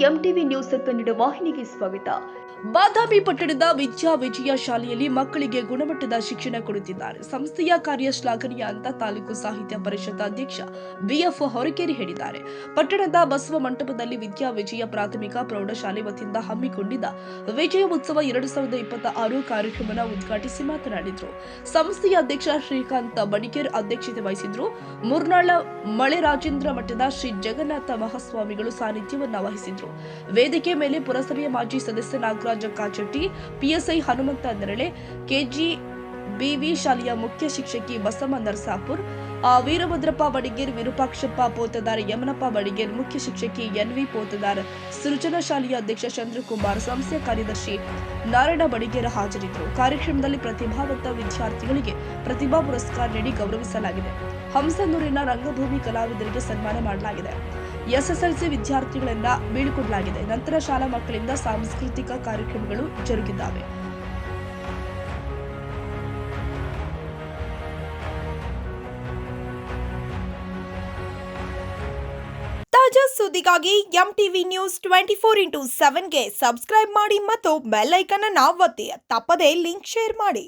MTV news Kannada ವಾಹಿನಿಗೆ ಸ್ವಾಗತ. ಬಾದಾಮಿ ಪಟ್ಟಣದ ವಿದ್ಯಾ ವಿಜಯ ಶಾಲೆಯಲ್ಲಿ ಮಕ್ಕಳಿಗೆ ಗುಣಮಟ್ಟದ ಶಿಕ್ಷಣ ಕೊಡುತ್ತಿದ್ದಾರೆ. ಸಂಸ್ಥೆಯ ಕಾರ್ಯ ಶ್ಲಾಘನೀಯ ಅಂತ ತಾಲೂಕು ಸಾಹಿತ್ಯ ಪರಿಷತ್ ಅಧ್ಯಕ್ಷ ಬಿಎಫ್ ಹೊರಕೇರಿ ಹೇಳಿದ್ದಾರೆ. ಪಟ್ಟಣದ ಬಸವ ಮಂಟಪದಲ್ಲಿ ವಿದ್ಯಾ ವಿಜಯ ಪ್ರಾಥಮಿಕ ಪ್ರೌಢಶಾಲೆ ವತಿಯಿಂದ ಹಮ್ಮಿಕೊಂಡಿದ್ದ ವಿಜಯ ಉತ್ಸವ 2026 ಕಾರ್ಯಕ್ರಮವನ್ನು ಉದ್ಘಾಟಿಸಿ ಮಾತನಾಡಿದರು. ಸಂಸ್ಥೆಯ ಅಧ್ಯಕ್ಷ ಶ್ರೀಕಾಂತ್ ಬಡಿಗೇರ್ ಅಧ್ಯಕ್ಷತೆ ವಹಿಸಿದ್ರು. ಮುರ್ನಾಳ ಮಳೆರಾಜೇಂದ್ರ ಮಠದ ಶ್ರೀ ಜಗನ್ನಾಥ ಮಹಾಸ್ವಾಮಿಗಳು ಸಾನ್ನಿಧ್ಯವನ್ನ ವಹಿಸಿದ್ರು. ವೇದಿಕೆ ಮೇಲೆ ಪುರಸಭೆಯ ಮಾಜಿ ಸದಸ್ಯ ನಾಗರಾಜ ಕಾಚಟ್ಟಿ, ಪಿಎಸ್ಐ ಹನುಮಂತ ನೆರಳೆ, ಕೆಜಿಬಿವಿ ಶಾಲೆಯ ಮುಖ್ಯ ಶಿಕ್ಷಕಿ ಬಸಮ್ಮ ನರಸಾಪುರ್, ವೀರಭದ್ರಪ್ಪ ಬಡಿಗೇರ್, ವಿರೂಪಾಕ್ಷಪ್ಪ ಪೋತದಾರ್, ಯಮನಪ್ಪ ಬಡಿಗೇರ್, ಮುಖ್ಯ ಶಿಕ್ಷಕಿ ಎನ್ವಿ ಪೋತದಾರ್, ಸೃಜನಾ ಶಾಲೆಯ ಅಧ್ಯಕ್ಷ ಚಂದ್ರಕುಮಾರ್, ಸಂಸ್ಥೆಯ ಕಾರ್ಯದರ್ಶಿ ನಾರಾಯಣ ಬಡಿಗೇರ ಹಾಜರಿದ್ದರು. ಕಾರ್ಯಕ್ರಮದಲ್ಲಿ ಪ್ರತಿಭಾವಂತ ವಿದ್ಯಾರ್ಥಿಗಳಿಗೆ ಪ್ರತಿಭಾ ಪುರಸ್ಕಾರ ನೀಡಿ ಗೌರವಿಸಲಾಗಿದೆ. ಹಂಸನೂರಿನ ರಂಗಭೂಮಿ ಕಲಾವಿದರಿಗೆ ಸನ್ಮಾನ ಮಾಡಲಾಗಿದೆ. ಎಸ್ಎಸ್ಎಲ್ಸಿ ವಿದ್ಯಾರ್ಥಿಗಳನ್ನ ಬೀಳ್ಕೊಡಲಾಗಿದೆ. ನಂತರ ಶಾಲಾ ಮಕ್ಕಳಿಂದ ಸಾಂಸ್ಕೃತಿಕ ಕಾರ್ಯಕ್ರಮಗಳು ಜರುಗಿದ್ದಾವೆ. ತಾಜಾ ಸುದ್ದಿಗಾಗಿ ಎಂಟಿವಿ ನ್ಯೂಸ್ 24x7ಗೆ ಸಬ್ಸ್ಕ್ರೈಬ್ ಮಾಡಿ ಮತ್ತು ಬೆಲ್ ಐಕಾನ್ ಅನ್ನು ಒತ್ತಿ. ತಪ್ಪದೇ ಲಿಂಕ್ ಶೇರ್ ಮಾಡಿ.